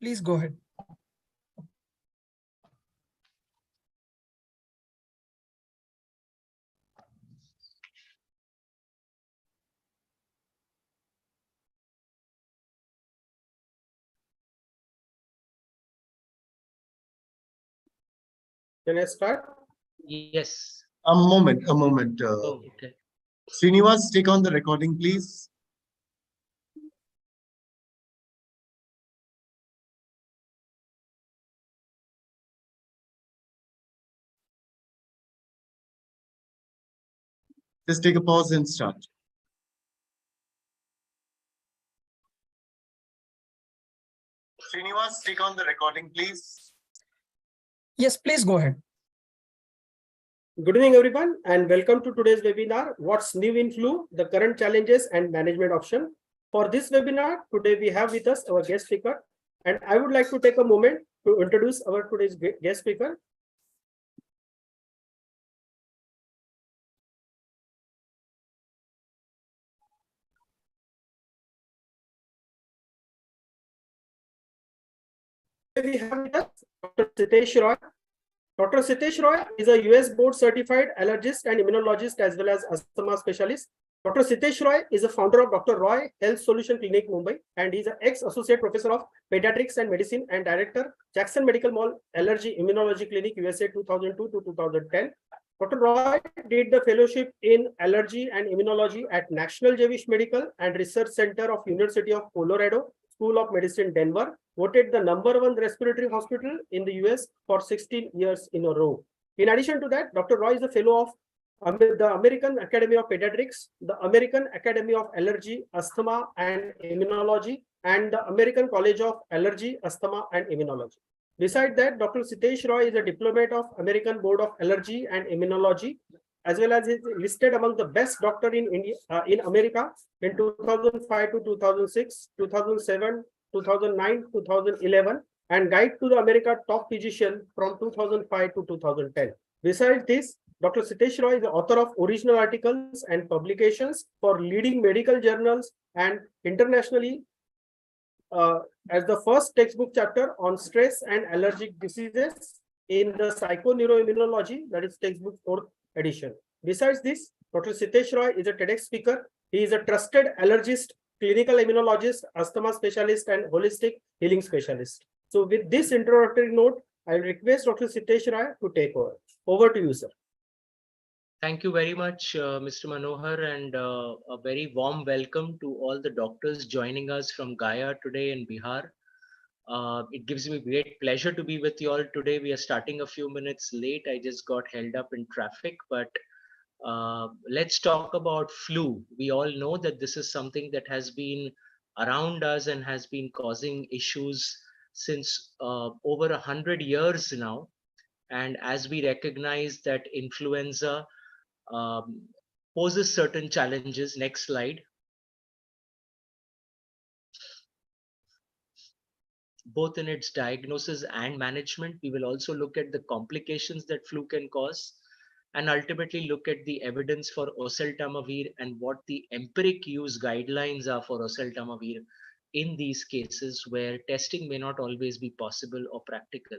Please go ahead. Can I start? Yes. A moment. Oh, okay. Srinivas, take on the recording, please. Just take a pause and start. Srinivas, take on the recording, please. Yes, please go ahead. Good evening, everyone, and welcome to today's webinar, What's New in Flu, the Current Challenges and Management Option. For this webinar, today we have with us our guest speaker, and I would like to take a moment to introduce our today's guest speaker. We have with us Dr. Sitesh Roy. Dr. Sitesh Roy is a US board certified allergist and immunologist as well as asthma specialist. Dr. Sitesh Roy is a founder of Dr. Roy Health Solution Clinic, Mumbai, and he's an ex-associate professor of pediatrics and medicine and director, Jackson Medical Mall Allergy Immunology Clinic, USA 2002 to 2010. Dr. Roy did the fellowship in allergy and immunology at National Jewish Medical and Research Center of University of Colorado School of Medicine, Denver, voted the #1 respiratory hospital in the US for 16 years in a row. In addition to that, Dr. Roy is a fellow of the American Academy of Pediatrics, the American Academy of Allergy, Asthma and Immunology, and the American College of Allergy, Asthma and Immunology. Besides that, Dr. Sitesh Roy is a diplomat of American Board of Allergy and Immunology, as well as is listed among the best doctor in India, in America in 2005 to 2006, 2007, 2009, 2011, and Guide to the America Top Physician from 2005 to 2010. Besides this, Dr. Sitesh Roy is the author of original articles and publications for leading medical journals and internationally as the first textbook chapter on stress and allergic diseases in the Psychoneuroimmunology, that is textbook 4th edition. Besides this, Dr. Sitesh Roy is a TEDx speaker. He is a trusted allergist, clinical immunologist, asthma specialist, and holistic healing specialist. So with this introductory note, I will request Dr. Sitesh Roy to take over. Over to you, sir. Thank you very much, Mr. Manohar, and a very warm welcome to all the doctors joining us from Gaya today in Bihar. It gives me great pleasure to be with you all today. We are starting a few minutes late. I just got held up in traffic, but let's talk about flu. We all know that this is something that has been around us and has been causing issues since over 100 years now. And as we recognize that influenza um, poses certain challenges. Next slide. Both in its diagnosis and management, we will also look at the complications that flu can cause and ultimately look at the evidence for oseltamivir and what the empiric use guidelines are for oseltamivir in these cases where testing may not always be possible or practical.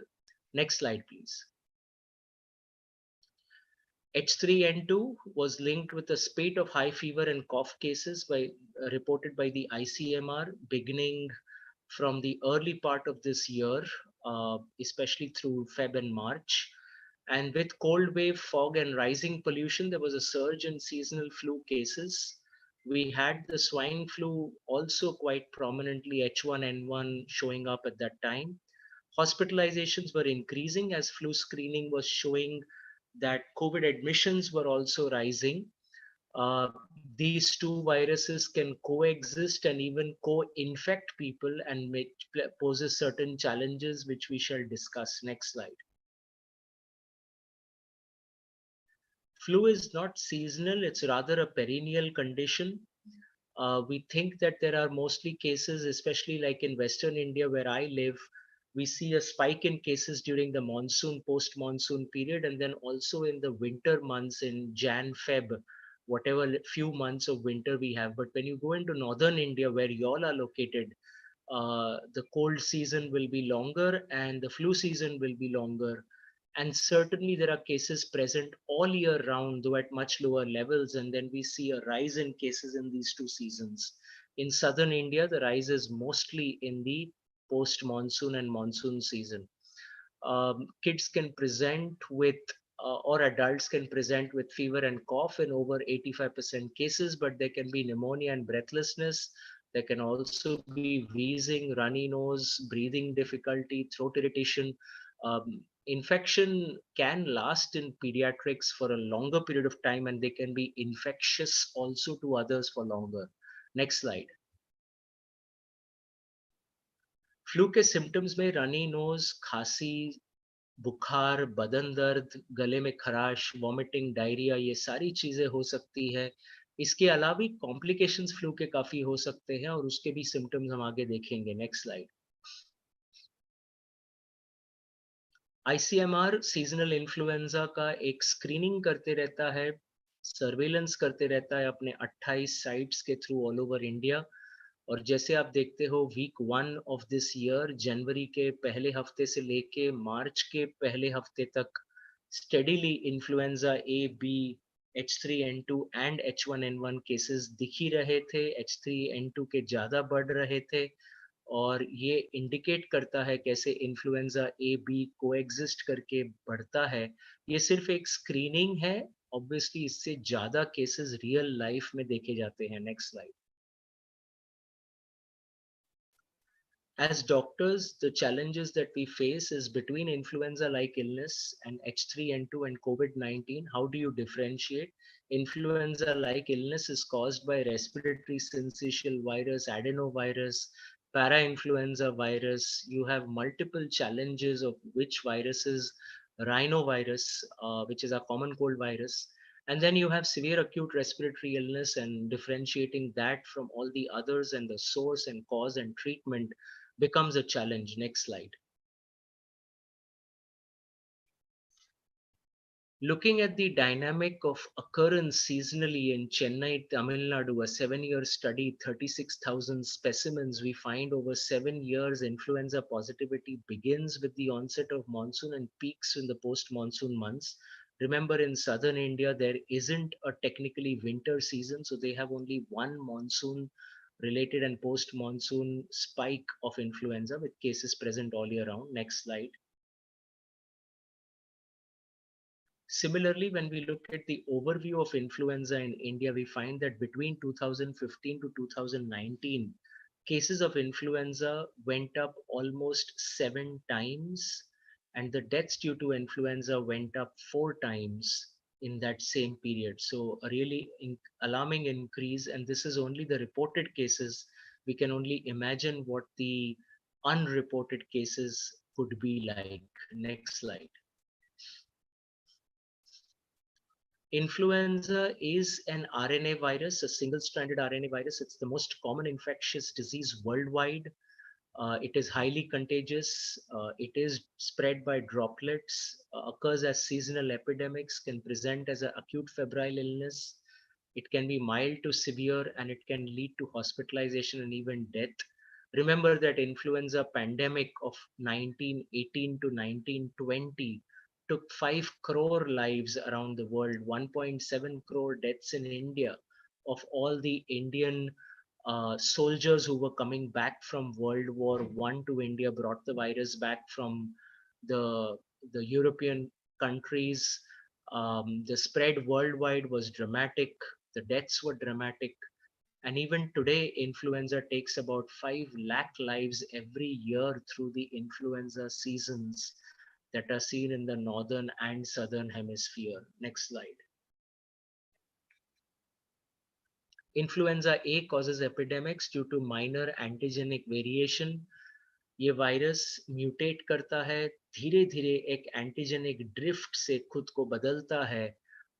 Next slide, please. H3N2 was linked with a spate of high fever and cough cases reported by the ICMR beginning from the early part of this year, especially through Feb and March. And with cold wave, fog, and rising pollution, there was a surge in seasonal flu cases. We had the swine flu also quite prominently, H1N1 showing up at that time. Hospitalizations were increasing as flu screening was showing that COVID admissions were also rising. These two viruses can coexist and even co-infect people and poses certain challenges which we shall discuss. Next slide. Flu is not seasonal, it's rather a perennial condition. We think that there are mostly cases, especially like in Western India where I live, we see a spike in cases during the monsoon, post-monsoon period, and then also in the winter months in Jan, Feb, whatever few months of winter we have. But when you go into northern India where you all are located, The cold season will be longer and the flu season will be longer. And certainly there are cases present all year round, though at much lower levels. And then we see a rise in cases in these two seasons. In southern India, the rise is mostly in the post monsoon and monsoon season. Kids can present with or adults can present with fever and cough in over 85% cases, but there can be pneumonia and breathlessness. There can also be wheezing, runny nose, breathing difficulty, throat irritation. Infection can last in pediatrics for a longer period of time, and they can be infectious also to others for longer. Next slide. Flu के symptoms में runny nose, खांसी, बुखार, बदन दर्द, गले में खराश, vomiting, diarrhoea, ये सारी चीजें हो सकती है। इसके अलावा भी कॉम्प्लिकेशंस फ्लू के काफी हो सकते हैं और उसके भी सिम्टम्स हम आगे देखेंगे। Next slide. ICMR seasonal influenza का एक स्क्रीनिंग करते रहता है, सर्वेलेंस करते रहता है अपने 28 साइट्स के थ्रू ऑल ओवर इंडिया। और जैसे आप देखते हो वीक 1 ऑफ दिस ईयर, जनवरी के पहले हफ्ते से लेके मार्च के पहले हफ्ते तक steadily influenza A, B, H3N2 and H1N1 cases दिख ही रहे थे। H3N2 के ज्यादा बढ़ रहे थे और ये इंडिकेट करता है कैसे इन्फ्लुएंजा ए, बी कोएग्जिस्ट करके बढ़ता है। ये सिर्फ एक स्क्रीनिंग है, ऑब्वियसली इससे ज्यादा केसेस रियल लाइफ में देखे जाते हैं। Next slide. As doctors, the challenges that we face is between influenza-like illness and H3N2 and COVID-19. How do you differentiate? Influenza-like illness is caused by respiratory syncytial virus, adenovirus, para-influenza virus. You have multiple challenges of which viruses, rhinovirus, which is a common cold virus. And then you have severe acute respiratory illness, and differentiating that from all the others and the source and cause and treatment becomes a challenge. Next slide. Looking at the dynamic of occurrence seasonally in Chennai, Tamil Nadu, a 7-year study, 36,000 specimens, we find over 7 years influenza positivity begins with the onset of monsoon and peaks in the post-monsoon months. Remember, in southern India, there isn't a technically winter season, so they have only one monsoon related and post-monsoon spike of influenza with cases present all year round. Next slide. Similarly, when we look at the overview of influenza in India, we find that between 2015 to 2019, cases of influenza went up almost 7 times, and the deaths due to influenza went up 4 times in that same period. So a really alarming increase, and this is only the reported cases. We can only imagine what the unreported cases could be like. Next slide. Influenza is an RNA virus, a single-stranded RNA virus. It's the most common infectious disease worldwide. It is highly contagious. It is spread by droplets, occurs as seasonal epidemics, can present as an acute febrile illness. It can be mild to severe, and it can lead to hospitalization and even death. Remember that influenza pandemic of 1918 to 1920 took 5 crore lives around the world, 1.7 crore deaths in India. Of all the Indian soldiers who were coming back from World War One to India, brought the virus back from the European countries. The spread worldwide was dramatic. The deaths were dramatic. And even today, influenza takes about 5 lakh lives every year through the influenza seasons that are seen in the northern and southern hemisphere. Next slide. Influenza A causes epidemics due to minor antigenic variation. ये virus mutate करता है, धीरे धीरे एक antigenic drift से खुद को बदलता है,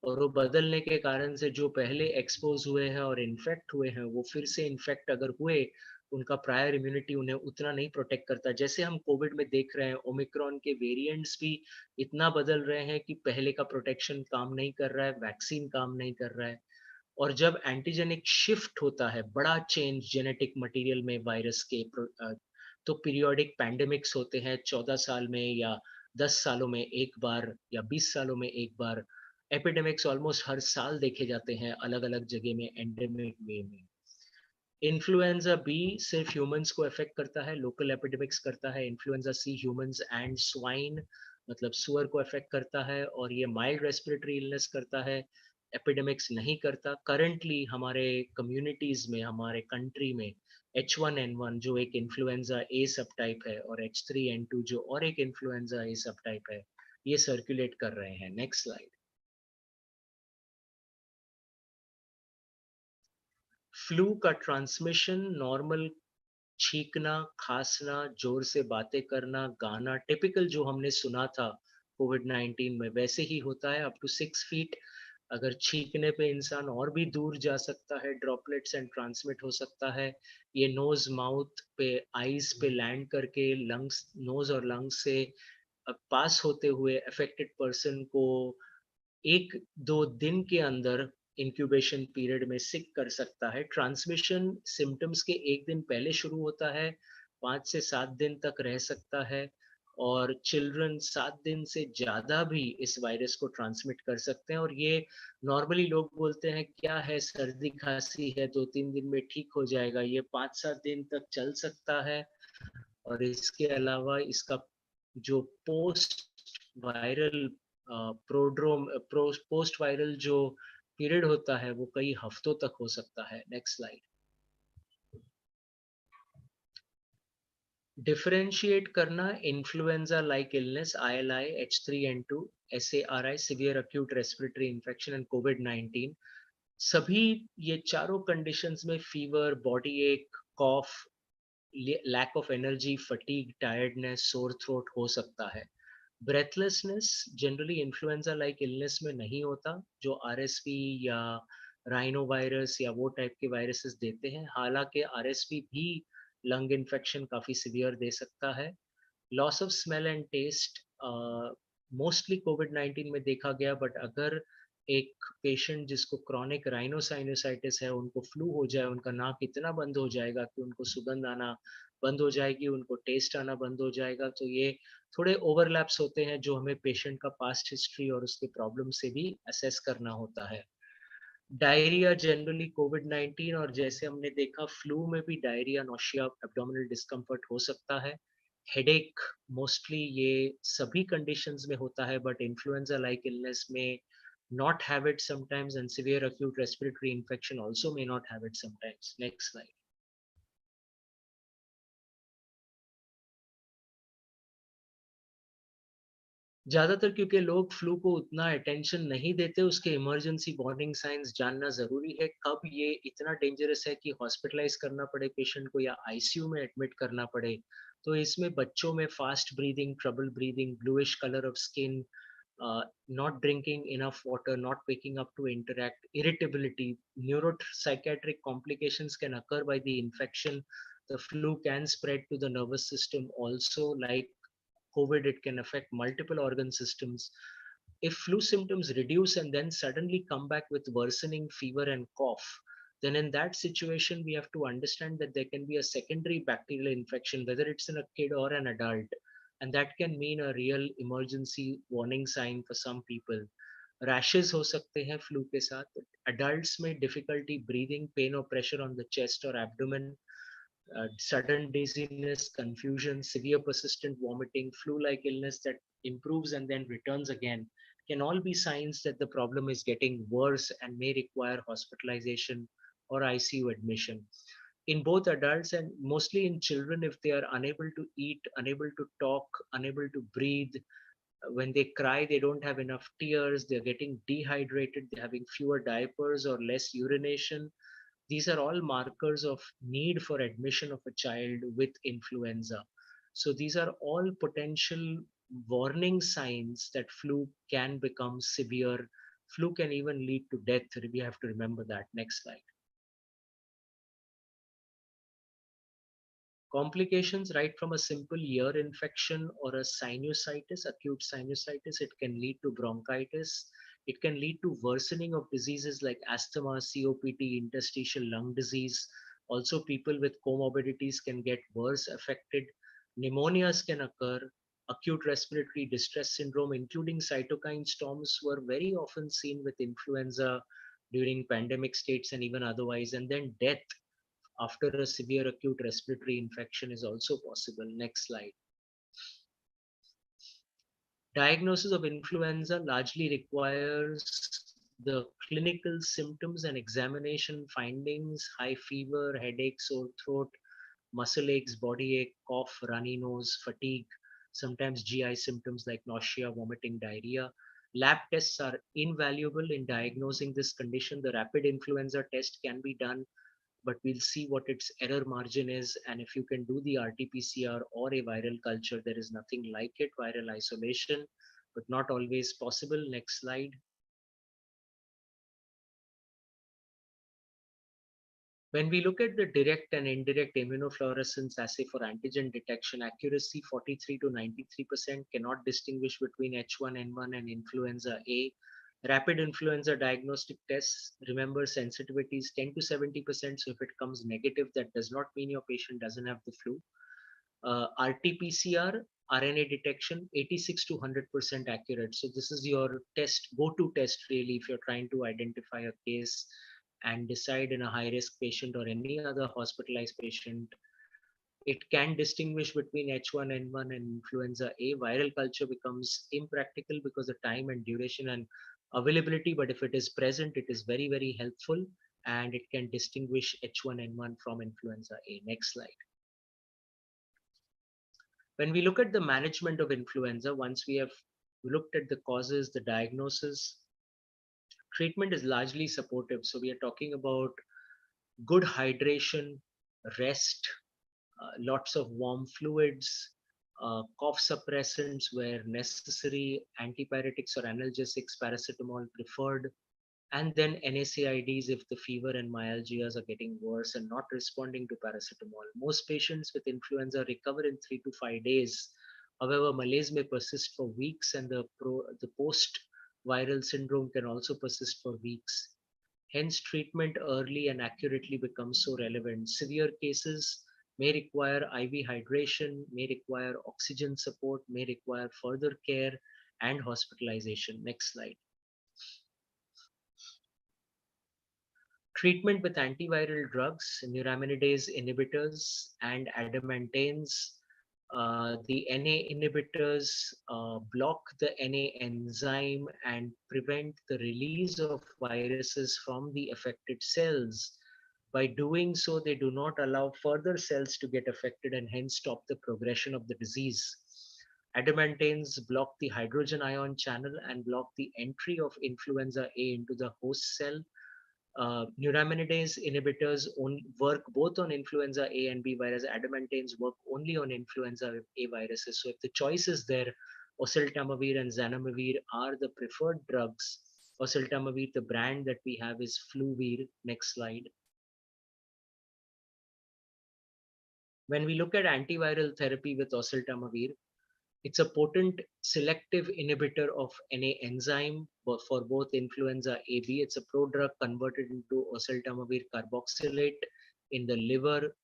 और वो बदलने के कारण से जो पहले एक्सपोज हुए हैं और इन्फेक्ट हुए हैं, वो फिर से इन्फेक्ट अगर हुए, उनका प्रायर इम्यूनिटी उन्हें उतना नहीं प्रोटेक्ट करता। जैसे हम कोविड में देख रहे हैं, ओमिक्रॉन के वेरिएंट्स भी इतना बदल रहे हैं कि पहले का प्रोटेक्शन काम नहीं कर रहा है, वैक्सीन काम नहीं कर रहा है। और जब एंटीजेनिक शिफ्ट होता है, बड़ा चेंज जेनेटिक मटेरियल में वायरस के, तो पीरियोडिक पैंडेमिक्स होते हैं 14 साल में या 10 सालों में एक बार या 20 सालों में एक बार। एपिडेमिक्स ऑलमोस्ट हर साल देखे जाते हैं अलग अलग जगह में एंडेमिक वे में। इन्फ्लुएंजा बी सिर्फ ह्यूमंस को अफेक्ट करता है, लोकल एपिडेमिक्स करता है। Influenza C humans and swine, मतलब सुअर को अफेक्ट करता है, और ये माइल्ड रेस्पिरेटरी इलनेस करता है, एपिडेमिक्स नहीं करता। करंटली हमारे कम्युनिटीज में, हमारे कंट्री में H1N1 जो एक इन्फ्लुएंजा ए सब टाइप है, और H3N2 जो और एक इन्फ्लुएंजा ए सब टाइप है, ये सर्कुलेट कर रहे हैं। Next slide. फ्लू का ट्रांसमिशन नॉर्मल छींकना, खांसना, जोर से बातें करना, गाना, टिपिकल जो हमने सुना था कोविड-19 में, वैसे ही होता है अप टू 6 फीट। अगर छींकने पे इंसान और भी दूर जा सकता है, ड्रॉपलेट्स एंड ट्रांसमिट हो सकता है। ये नोज माउथ पे, आईज पे लैंड करके लंग्स, नोज और लंग्स से पास होते हुए अफेक्टेड पर्सन को 1-2 दिन के अंदर इंक्यूबेशन पीरियड में सिक कर सकता है। ट्रांसमिशन सिम्टम्स के 1 दिन पहले शुरू होता है, 5 से 7 दिन तक रह सकता है, और चिल्ड्रन 7 दिन से ज्यादा भी इस वायरस को ट्रांसमिट कर सकते हैं। और ये नॉर्मली लोग बोलते हैं क्या है, सर्दी खांसी है, 2-3 दिन में ठीक हो जाएगा, ये 5-7 दिन तक चल सकता है। और इसके अलावा इसका जो post viral prodrome post viral जो पीरियड होता है वो कई हफ्तों तक हो सकता है। Next slide. डिफरेंशिएट करना influenza like illness, ILI, H3N2, SARI, severe acute respiratory infection and कोविड-19। सभी ये चारों कंडीशंस में fever, body ache, cough, lack of energy, fatigue, tiredness, sore throat हो सकता है। Breathlessness generally influenza like illness में नहीं होता, जो आरएसवी या राइनो वायरस या वो टाइप के वायरसेस देते हैं। हालांकि आरएसवी भी लंग इन्फेक्शन काफी सीवियर दे सकता है। Loss of smell and taste mostly कोविड-19 में देखा गया, बट अगर एक पेशेंट जिसको क्रॉनिक राइनोसाइनोसाइटिस है, उनको फ्लू हो जाए, उनका नाक इतना बंद हो जाएगा कि उनको सुगंध आना बंद हो जाएगी, उनको टेस्ट आना बंद हो जाएगा। तो ये थोड़े ओवरलैप्स होते हैं जो हमें पेशेंट का पास्ट हिस्ट्री और उसके प्रॉब्लम से भी असेस करना होता है। डायरिया जनरली कोविड-19 और जैसे हमने देखा फ्लू में भी डायरिया, नोशिया, एब्डोमिनल डिस्कम्फर्ट हो सकता है। हेडेक मोस्टली ये सभी कंडीशंस में होता है, बट इन्फ्लुएंजा लाइक इलनेस में not have it sometimes, and severe acute respiratory infection also may not have it sometimes. Next slide. ज्यादातर क्योंकि लोग फ्लू को उतना अटेंशन नहीं देते, उसके इमरजेंसी वार्निंग साइंस जानना जरूरी है। कब ये इतना डेंजरस है कि हॉस्पिटलाइज करना पड़े पेशेंट को या आईसीयू में एडमिट करना पड़े। तो इसमें बच्चों में fast breathing, trouble breathing, bluish colour of skin, not drinking enough water, not waking up to interact, irritability, neuropsychiatric complications can occur by the infection. The flu can spread to the nervous system also, like COVID, it can affect multiple organ systems. If flu symptoms reduce and then suddenly come back with worsening fever and cough, then in that situation, we have to understand that there can be a secondary bacterial infection, whether it's in a kid or an adult. And that can mean a real emergency warning sign for some people. Rashes हो सकते हैं flu के साथ। Adults में difficulty breathing, pain or pressure on the chest or abdomen, sudden dizziness, confusion, severe persistent vomiting, flu-like illness that improves and then returns again, can all be signs that the problem is getting worse and may require hospitalization or ICU admission. In both adults and mostly in children, if they are unable to eat, unable to talk, unable to breathe, when they cry, they don't have enough tears, they're getting dehydrated, they're having fewer diapers or less urination. These are all markers of need for admission of a child with influenza. So these are all potential warning signs that flu can become severe. Flu can even lead to death. We have to remember that. Next slide. Complications, right from a simple ear infection or a sinusitis, acute sinusitis, it can lead to bronchitis, It can lead to worsening of diseases like asthma, COPD, interstitial lung disease. Also, people with comorbidities can get worse affected. Pneumonias can occur. Acute respiratory distress syndrome, including cytokine storms, were very often seen with influenza during pandemic states and even otherwise. And then death after a severe acute respiratory infection is also possible. Next slide. Diagnosis of influenza largely requires the clinical symptoms and examination findings: high fever, headache, sore throat, muscle aches, body ache, cough, runny nose, fatigue, sometimes GI symptoms like nausea, vomiting, diarrhea. Lab tests are invaluable in diagnosing this condition. The rapid influenza test can be done, but we'll see what its error margin is. And if you can do the RT-PCR or a viral culture, there is nothing like it, viral isolation, but not always possible. Next slide. When we look at the direct and indirect immunofluorescence assay for antigen detection, accuracy 43 to 93%, cannot distinguish between H1N1 and influenza A. Rapid influenza diagnostic tests, remember, sensitivity is 10 to 70%. So if it comes negative, that does not mean your patient doesn't have the flu. RT-PCR, RNA detection, 86 to 100% accurate. So this is your test, go-to test really, if you're trying to identify a case and decide in a high-risk patient or any other hospitalized patient. It can distinguish between H1N1 and influenza A. Viral culture becomes impractical because of time and duration and availability, but if it is present, it is very, very helpful, and it can distinguish H1N1 from influenza A. Next slide. When we look at the management of influenza, once we have looked at the causes, the diagnosis, treatment is largely supportive. So we are talking about good hydration, rest, lots of warm fluids, cough suppressants where necessary, antipyretics or analgesics, paracetamol preferred, and then NSAIDs if the fever and myalgias are getting worse and not responding to paracetamol. Most patients with influenza recover in 3 to 5 days. However, malaise may persist for weeks, and the post-viral syndrome can also persist for weeks. Hence, treatment early and accurately becomes so relevant. Severe cases may require IV hydration, may require oxygen support, may require further care and hospitalization. Next slide. Treatment with antiviral drugs, neuraminidase inhibitors, and adamantane. The NA inhibitors block the NA enzyme and prevent the release of viruses from the affected cells. By doing so, they do not allow further cells to get affected and hence stop the progression of the disease. Adamantanes block the hydrogen ion channel and block the entry of influenza A into the host cell. Neuraminidase inhibitors work both on influenza A and B, whereas adamantanes work only on influenza A viruses. So if the choice is there, oseltamivir and zanamivir are the preferred drugs. Oseltamivir, the brand that we have is Fluvir. Next slide. When we look at antiviral therapy with oseltamivir, it's a potent selective inhibitor of NA enzyme for both influenza AB. It's a prodrug converted into oseltamivir carboxylate in the liver,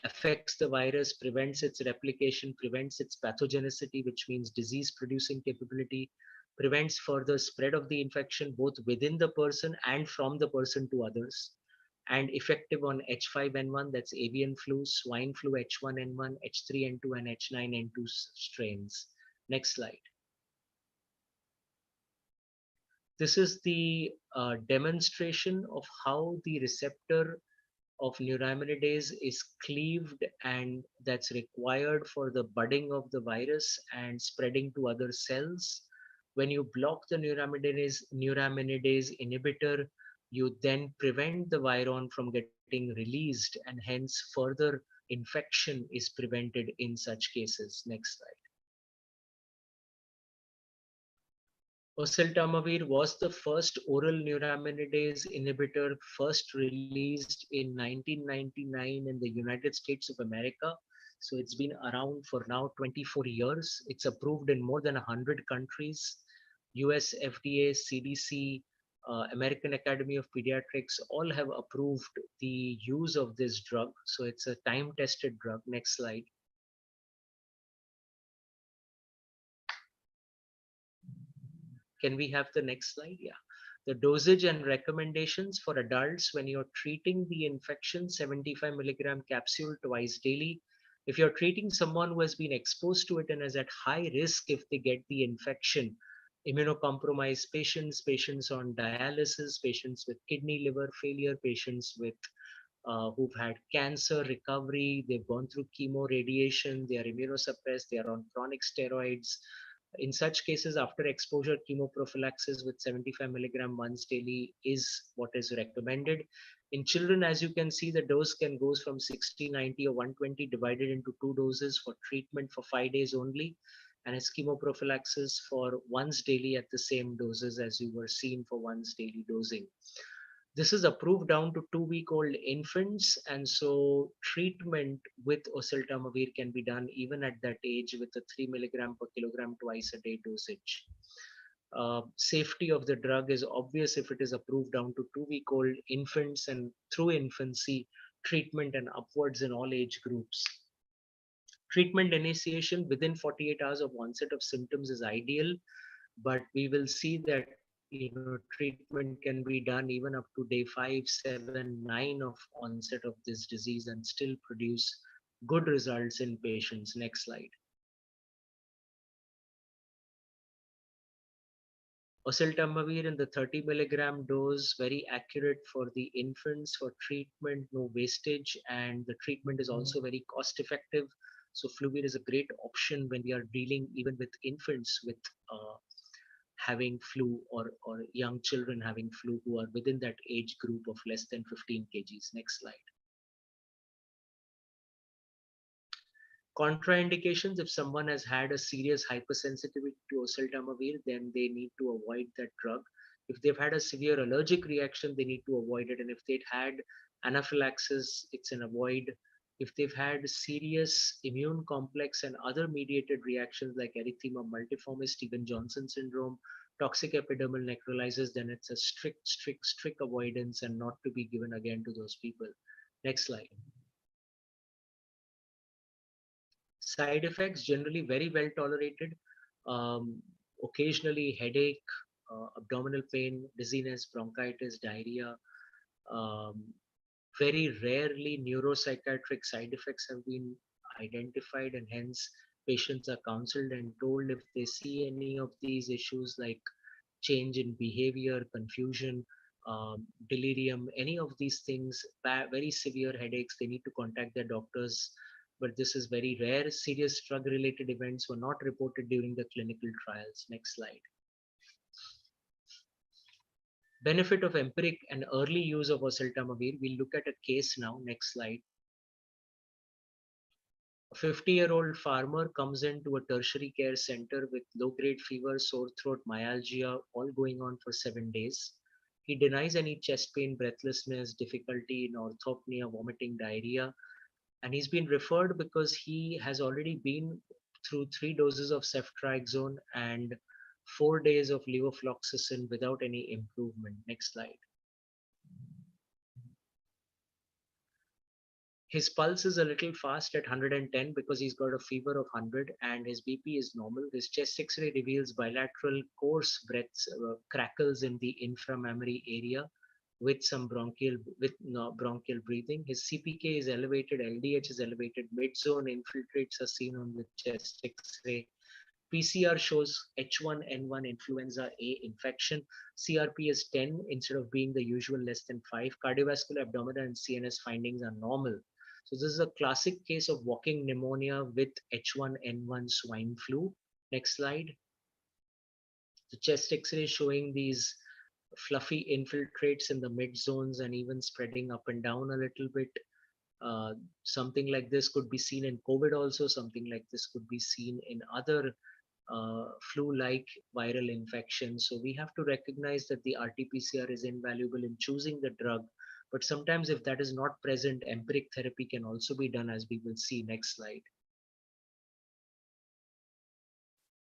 affects the virus, prevents its replication, prevents its pathogenicity, which means disease producing capability, prevents further spread of the infection both within the person and from the person to others, and effective on H5N1, that's avian flu, swine flu H1N1, H3N2, and H9N2 strains. Next slide. This is the demonstration of how the receptor of neuraminidase is cleaved, and that's required for the budding of the virus and spreading to other cells. When you block the neuraminidase inhibitor, you then prevent the viron from getting released, and hence further infection is prevented in such cases. Next slide. Oseltamivir was the first oral neuraminidase inhibitor, first released in 1999 in the United States of America. So it's been around for now 24 years. It's approved in more than 100 countries. US FDA, CDC, American Academy of Pediatrics all have approved the use of this drug. So it's a time-tested drug. Next slide. Can we have the next slide? Yeah. The dosage and recommendations for adults when you're treating the infection: 75 milligram capsule twice daily. If you're treating someone who has been exposed to it and is at high risk if they get the infection, immunocompromised patients, patients on dialysis, patients with kidney liver failure, patients with who've had cancer recovery, they've gone through chemo, radiation, they are immunosuppressed, they are on chronic steroids. In such cases, after exposure, chemoprophylaxis with 75 milligram once daily is what is recommended. In children, as you can see, the dose can goes from 60, 90, or 120 divided into 2 doses for treatment for 5 days only, and as chemoprophylaxis for once daily at the same doses as you were seen for once daily dosing. This is approved down to 2-week-old infants, and so treatment with oseltamivir can be done even at that age with a 3 milligram per kilogram twice a day dosage. Safety of the drug is obvious if it is approved down to 2-week-old infants, and through infancy treatment and upwards in all age groups. Treatment initiation within 48 hours of onset of symptoms is ideal, but we will see that treatment can be done even up to day 5, 7, 9 of onset of this disease and still produce good results in patients. Next slide. Oseltamivir in the 30 milligram dose, very accurate for the infants for treatment, no wastage, and the treatment is also very cost effective. So Fluvid is a great option when we are dealing even with infants with having flu, or young children having flu who are within that age group of less than 15 kgs. Next slide. Contraindications: if someone has had a serious hypersensitivity to oseltamivir, then they need to avoid that drug. If they've had a severe allergic reaction, they need to avoid it. And if they'd had anaphylaxis, it's an avoid. If they've had serious immune complex and other mediated reactions like erythema multiforme, Stevens-Johnson syndrome, toxic epidermal necrolysis, then it's a strict avoidance and not to be given again to those people. Next slide. Side effects generally very well tolerated. Occasionally headache, abdominal pain, dizziness, bronchitis, diarrhea. Very rarely neuropsychiatric side effects have been identified, and hence patients are counseled and told if they see any of these issues like change in behavior, confusion, delirium, any of these things, very severe headaches, they need to contact their doctors. But this is very rare. Serious drug-related events were not reported during the clinical trials. Next slide. Benefit of empiric and early use of oseltamivir. We'll look at a case now. Next slide. A 50-year-old farmer comes into a tertiary care center with low-grade fever, sore throat, myalgia, all going on for 7 days. He denies any chest pain, breathlessness, difficulty in orthopnea, vomiting, diarrhea, and he's been referred because he has already been through 3 doses of ceftriaxone and 4 days of levofloxacin without any improvement. Next slide. His pulse is a little fast at 110 because he's got a fever of 100 and his BP is normal. His chest X-ray reveals bilateral coarse breaths, crackles in the inframammary area with some bronchial breathing. His CPK is elevated, LDH is elevated, mid-zone infiltrates are seen on the chest X-ray. PCR shows H1N1 influenza A infection. CRP is 10 instead of being the usual less than 5. Cardiovascular, abdominal, and CNS findings are normal. So this is a classic case of walking pneumonia with H1N1 swine flu. Next slide. The chest X-ray showing these fluffy infiltrates in the mid zones and even spreading up and down a little bit. Something like this could be seen in COVID also. Something like this could be seen in other flu-like viral infections. So we have to recognize that the RT-PCR is invaluable in choosing the drug. But sometimes if that is not present, empiric therapy can also be done, as we will see. Next slide.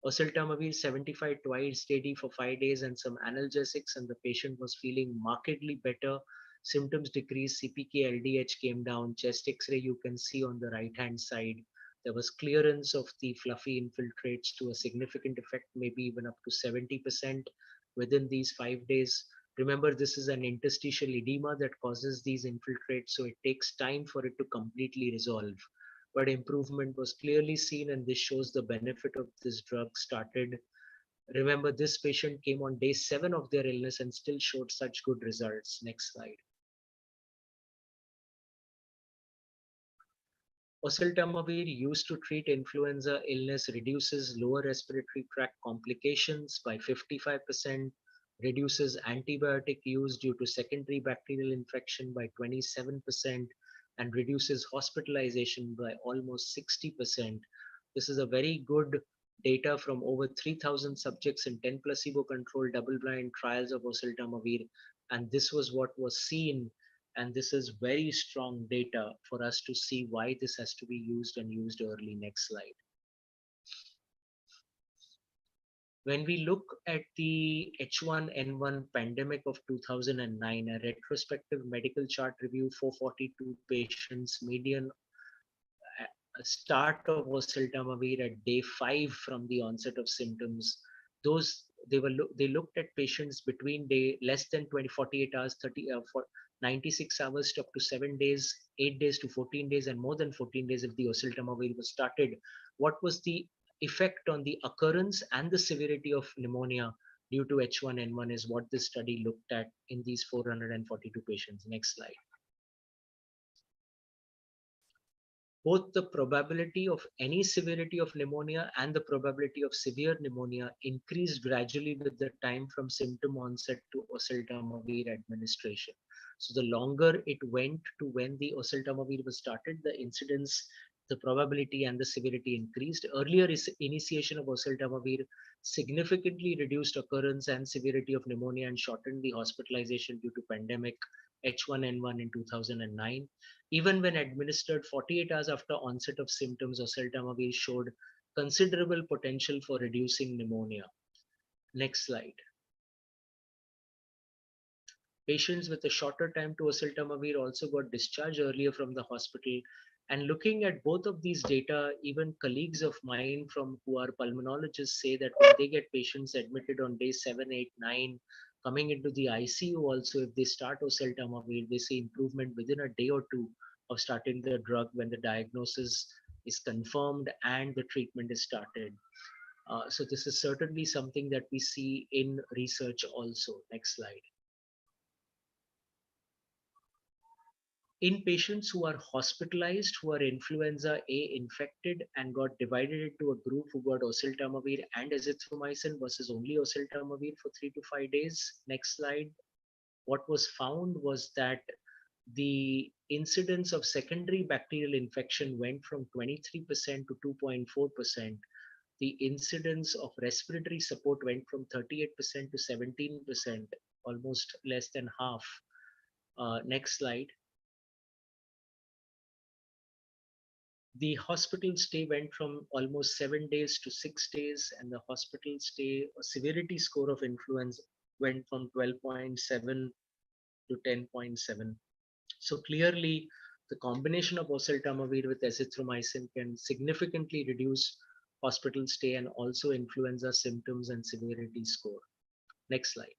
Oseltamivir 75 twice daily for 5 days and some analgesics, and the patient was feeling markedly better. Symptoms decreased, CPK LDH came down, chest X-ray you can see on the right hand side. There was clearance of the fluffy infiltrates to a significant effect, maybe even up to 70% within these 5 days. Remember, this is an interstitial edema that causes these infiltrates, so it takes time for it to completely resolve. But improvement was clearly seen, and this shows the benefit of this drug started. Remember, this patient came on day 7 of their illness and still showed such good results. Next slide. Oseltamivir used to treat influenza illness reduces lower respiratory tract complications by 55%, reduces antibiotic use due to secondary bacterial infection by 27%, and reduces hospitalization by almost 60%. This is a very good data from over 3,000 subjects in 10 placebo-controlled double-blind trials of oseltamivir, and this was what was seen, and this is very strong data for us to see why this has to be used and used early. Next slide. When we look at the H1N1 pandemic of 2009, a retrospective medical chart review, 442 patients, median start of oseltamivir at day 5 from the onset of symptoms. Those they looked at patients between day less than 48 hours, 96 hours to up to 7 days, 8 days to 14 days, and more than 14 days if the oseltamivir was started. What was the effect on the occurrence and the severity of pneumonia due to H1N1 is what this study looked at in these 442 patients. Next slide. Both the probability of any severity of pneumonia and the probability of severe pneumonia increased gradually with the time from symptom onset to oseltamivir administration. So the longer it went to when the oseltamivir was started, the incidence, the probability and the severity increased. Earlier initiation of oseltamivir significantly reduced occurrence and severity of pneumonia and shortened the hospitalization due to pandemic H1N1 in 2009. Even when administered 48 hours after onset of symptoms, oseltamivir showed considerable potential for reducing pneumonia. Next slide. Patients with a shorter time to oseltamivir also got discharged earlier from the hospital. And looking at both of these data, even colleagues of mine from who are pulmonologists say that when they get patients admitted on day 7, 8, 9, coming into the ICU also, if they start oseltamivir, they see improvement within a day or two of starting the drug when the diagnosis is confirmed and the treatment is started. So this is certainly something that we see in research also. Next slide. In patients who are hospitalized, who are influenza A infected and got divided into a group who got oseltamivir and azithromycin versus only oseltamivir for 3 to 5 days. Next slide. What was found was that the incidence of secondary bacterial infection went from 23% to 2.4%. The incidence of respiratory support went from 38% to 17%, almost less than half. Next slide. The hospital stay went from almost 7 days to 6 days, and the hospital stay severity score of influenza went from 12.7 to 10.7. So clearly, the combination of oseltamivir with azithromycin can significantly reduce hospital stay and also influenza symptoms and severity score. Next slide.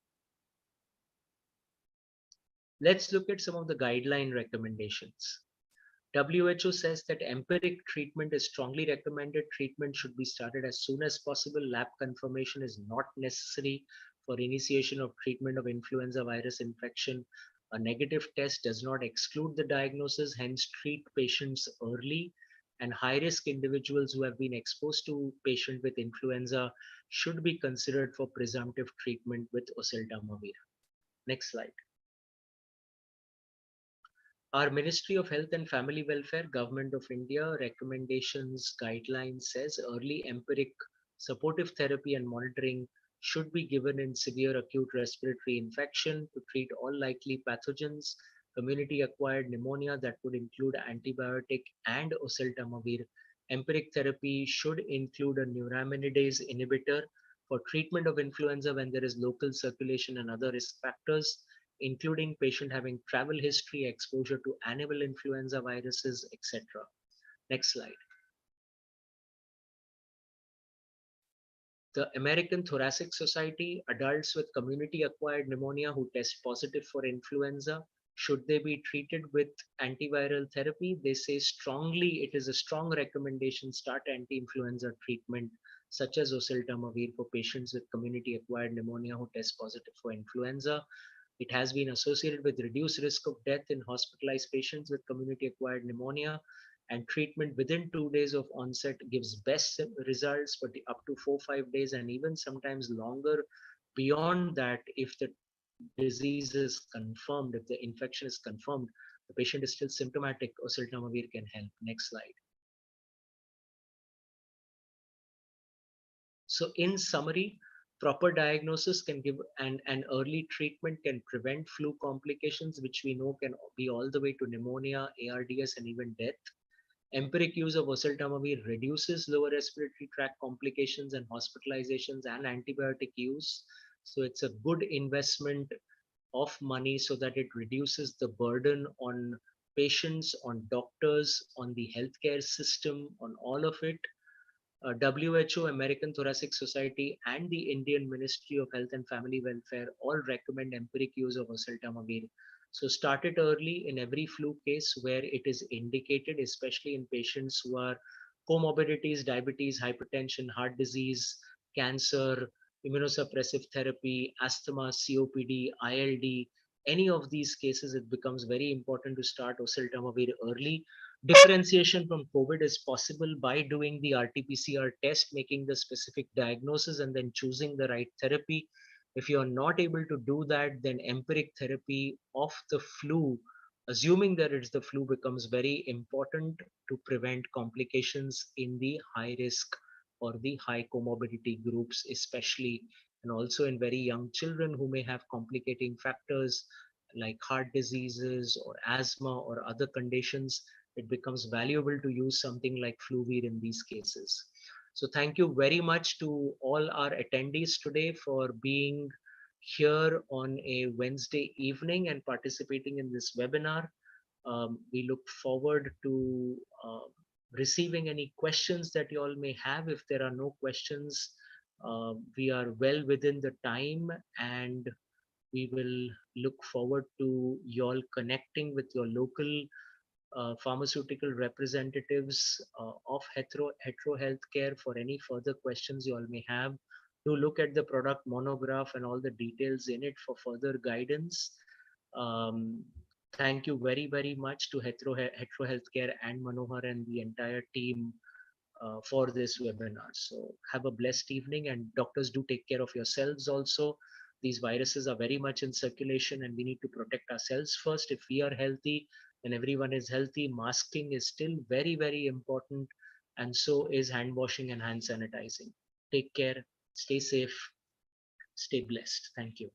Let's look at some of the guideline recommendations. WHO says that empiric treatment is strongly recommended. Treatment should be started as soon as possible. Lab confirmation is not necessary for initiation of treatment of influenza virus infection. A negative test does not exclude the diagnosis, hence treat patients early. And high-risk individuals who have been exposed to patient with influenza should be considered for presumptive treatment with oseltamivir. Next slide. Our Ministry of Health and Family Welfare, Government of India recommendations guidelines says early empiric supportive therapy and monitoring should be given in severe acute respiratory infection to treat all likely pathogens, community acquired pneumonia that would include antibiotic and oseltamivir, Empiric therapy should include a neuraminidase inhibitor for treatment of influenza when there is local circulation and other risk factors, including patient having travel history, exposure to animal influenza viruses, etc. Next slide. The American Thoracic Society, adults with community-acquired pneumonia who test positive for influenza, should they be treated with antiviral therapy? They say strongly, it is a strong recommendation, start anti-influenza treatment such as oseltamivir for patients with community-acquired pneumonia who test positive for influenza. It has been associated with reduced risk of death in hospitalized patients with community-acquired pneumonia, and treatment within 2 days of onset gives best results, but up to 4-5 days and even sometimes longer beyond that if the disease is confirmed, if the infection is confirmed, the patient is still symptomatic, oseltamivir can help. Next slide. So in summary, proper diagnosis can give and early treatment can prevent flu complications, which we know can be all the way to pneumonia, ARDS, and even death. Empiric use of oseltamivir reduces lower respiratory tract complications and hospitalizations and antibiotic use. So it's a good investment of money so that it reduces the burden on patients, on doctors, on the healthcare system, on all of it. WHO, American Thoracic Society, and the Indian Ministry of Health and Family Welfare all recommend empiric use of oseltamivir. So start it early in every flu case where it is indicated, especially in patients who are comorbidities, diabetes, hypertension, heart disease, cancer, immunosuppressive therapy, asthma, COPD, ILD. Any of these cases, it becomes very important to start oseltamivir early. Differentiation from COVID is possible by doing the RT-PCR test, making the specific diagnosis, and then choosing the right therapy. If you are not able to do that, then empiric therapy of the flu, assuming that it's the flu, becomes very important to prevent complications in the high risk or the high comorbidity groups, especially, and also in very young children who may have complicating factors like heart diseases or asthma or other conditions. It becomes valuable to use something like Fluvir in these cases. So thank you very much to all our attendees today for being here on a Wednesday evening and participating in this webinar. We look forward to receiving any questions that you all may have. If there are no questions, we are well within the time, and we will look forward to you all connecting with your local pharmaceutical representatives of Hetero Healthcare for any further questions you all may have. Do look at the product monograph and all the details in it for further guidance. Thank you very, very much to Hetero Healthcare and Manohar and the entire team for this webinar. So have a blessed evening, and doctors, do take care of yourselves also. These viruses are very much in circulation and we need to protect ourselves first. If we are healthy and everyone is healthy, masking is still very, very important, and so is hand washing and hand sanitizing. Take care, stay safe, stay blessed. Thank you.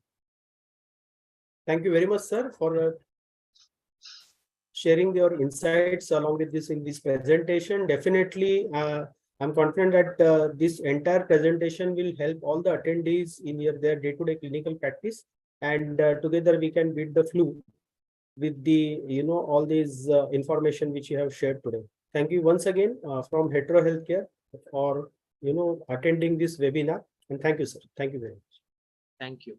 Thank you very much, sir, for sharing your insights along with this in this presentation. Definitely, I'm confident that this entire presentation will help all the attendees in their day-to-day clinical practice, and together we can beat the flu with the all these information which you have shared today. Thank you once again from Hetero Healthcare for attending this webinar, and thank you, sir. Thank you very much. Thank you.